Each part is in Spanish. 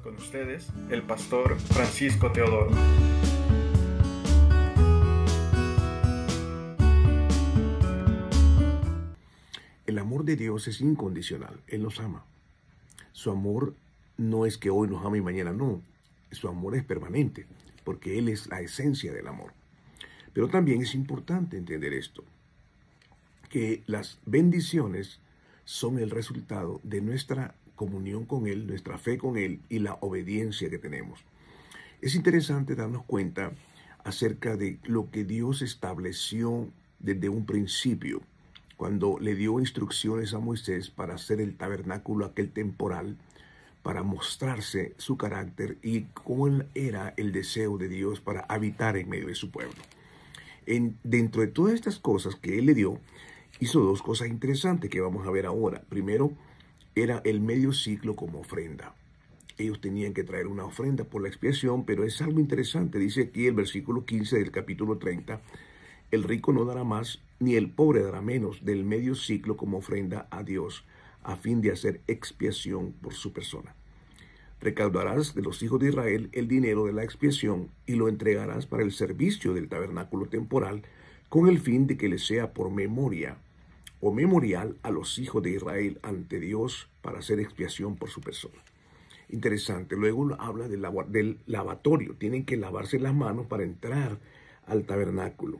Con ustedes, el pastor Francisco Teodoro. El amor de Dios es incondicional. Él nos ama. Su amor no es que hoy nos ama y mañana no. Su amor es permanente, porque Él es la esencia del amor. Pero también es importante entender esto, que las bendiciones son el resultado de nuestra comunión con Él, nuestra fe con Él y la obediencia que tenemos. Es interesante darnos cuenta acerca de lo que Dios estableció desde un principio, cuando le dio instrucciones a Moisés para hacer el tabernáculo aquel temporal, para mostrarse su carácter y cuál era el deseo de Dios para habitar en medio de su pueblo. Dentro de todas estas cosas que Él le dio, hizo dos cosas interesantes que vamos a ver ahora. Primero, era el medio ciclo como ofrenda. Ellos tenían que traer una ofrenda por la expiación, pero es algo interesante. Dice aquí el versículo 15 del capítulo 30, el rico no dará más, ni el pobre dará menos del medio ciclo como ofrenda a Dios, a fin de hacer expiación por su persona. Recaudarás de los hijos de Israel el dinero de la expiación y lo entregarás para el servicio del tabernáculo temporal, con el fin de que le sea por memoria o memorial a los hijos de Israel ante Dios para hacer expiación por su persona. Interesante. Luego habla del lavatorio. Tienen que lavarse las manos para entrar al tabernáculo.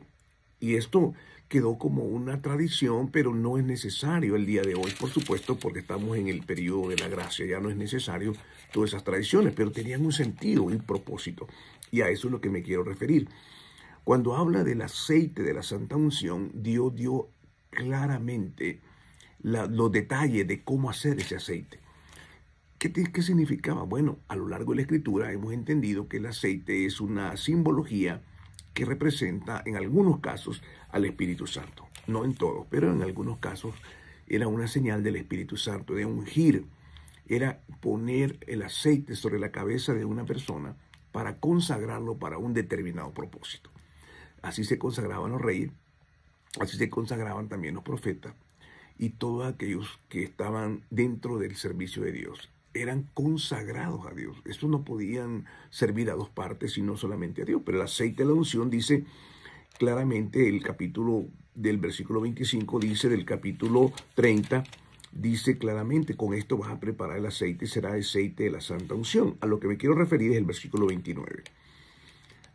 Y esto quedó como una tradición, pero no es necesario el día de hoy, por supuesto, porque estamos en el periodo de la gracia. Ya no es necesario todas esas tradiciones, pero tenían un sentido, un propósito. Y a eso es lo que me quiero referir. Cuando habla del aceite de la Santa Unción, Dios dio claramente los detalles de cómo hacer ese aceite. ¿Qué significaba? Bueno, a lo largo de la Escritura hemos entendido que el aceite es una simbología que representa en algunos casos al Espíritu Santo. No en todos, pero en algunos casos era una señal del Espíritu Santo, de ungir. Era poner el aceite sobre la cabeza de una persona para consagrarlo para un determinado propósito. Así se consagraban los reyes, así se consagraban también los profetas y todos aquellos que estaban dentro del servicio de Dios. Eran consagrados a Dios. Estos no podían servir a dos partes, sino solamente a Dios. Pero el aceite de la unción dice claramente, el capítulo del versículo 25 dice, del capítulo 30, dice claramente, con esto vas a preparar el aceite, será aceite de la Santa Unción. A lo que me quiero referir es el versículo 29.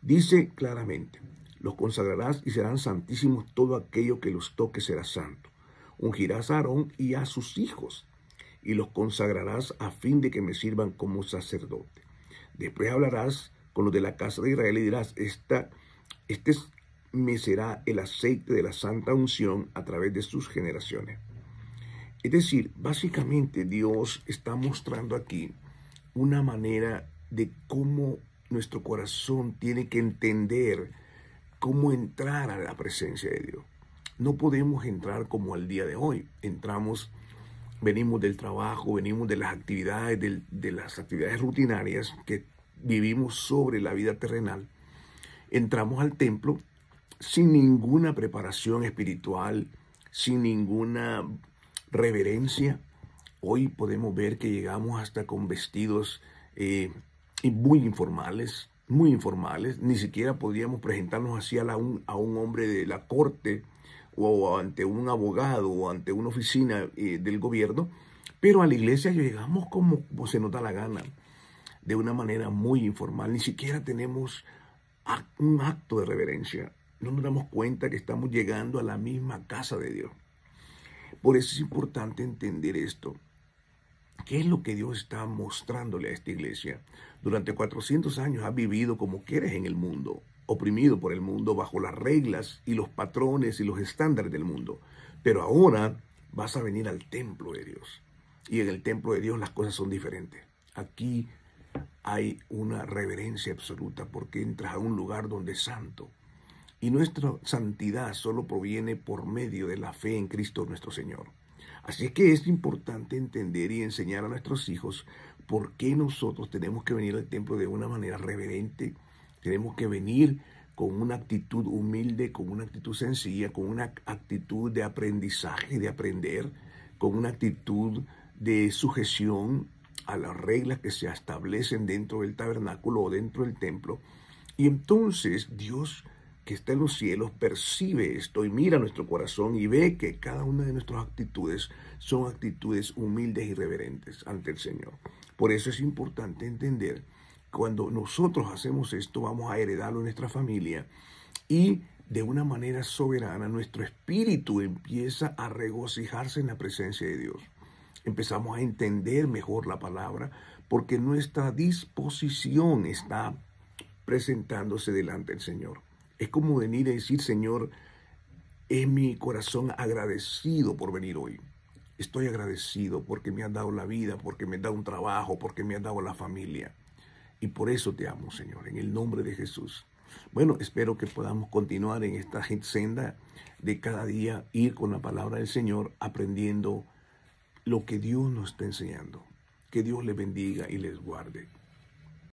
Dice claramente, los consagrarás y serán santísimos, todo aquello que los toque será santo. Ungirás a Aarón y a sus hijos, y los consagrarás a fin de que me sirvan como sacerdote. Después hablarás con los de la casa de Israel y dirás, este me será el aceite de la Santa Unción a través de sus generaciones. Es decir, básicamente Dios está mostrando aquí una manera de cómo nuestro corazón tiene que entender cómo entrar a la presencia de Dios. No podemos entrar como al día de hoy. Venimos del trabajo, venimos de las actividades, de las actividades rutinarias que vivimos sobre la vida terrenal. Entramos al templo sin ninguna preparación espiritual, sin ninguna reverencia. Hoy podemos ver que llegamos hasta con vestidos muy informales. Ni siquiera podíamos presentarnos así a un hombre de la corte o ante un abogado o ante una oficina del gobierno, pero a la iglesia llegamos como se nos da la gana, de una manera muy informal. Ni siquiera tenemos un acto de reverencia. No nos damos cuenta que estamos llegando a la misma casa de Dios. Por eso es importante entender esto. ¿Qué es lo que Dios está mostrándole a esta iglesia? Durante 400 años has vivido como quieres en el mundo, oprimido por el mundo, bajo las reglas y los patrones y los estándares del mundo. Pero ahora vas a venir al templo de Dios. Y en el templo de Dios las cosas son diferentes. Aquí hay una reverencia absoluta porque entras a un lugar donde es santo. Y nuestra santidad solo proviene por medio de la fe en Cristo nuestro Señor. Así es que es importante entender y enseñar a nuestros hijos por qué nosotros tenemos que venir al templo de una manera reverente. Tenemos que venir con una actitud humilde, con una actitud sencilla, con una actitud de aprendizaje, de aprender, con una actitud de sujeción a las reglas que se establecen dentro del tabernáculo o dentro del templo. Y entonces Dios, que está en los cielos, percibe esto y mira nuestro corazón y ve que cada una de nuestras actitudes son actitudes humildes y reverentes ante el Señor. Por eso es importante entender, cuando nosotros hacemos esto, vamos a heredarlo en nuestra familia y de una manera soberana nuestro espíritu empieza a regocijarse en la presencia de Dios. Empezamos a entender mejor la palabra porque nuestra disposición está presentándose delante del Señor. Es como venir y decir: Señor, es mi corazón agradecido por venir hoy. Estoy agradecido porque me has dado la vida, porque me has dado un trabajo, porque me has dado la familia. Y por eso te amo, Señor, en el nombre de Jesús. Bueno, espero que podamos continuar en esta senda de cada día, ir con la palabra del Señor, aprendiendo lo que Dios nos está enseñando. Que Dios les bendiga y les guarde.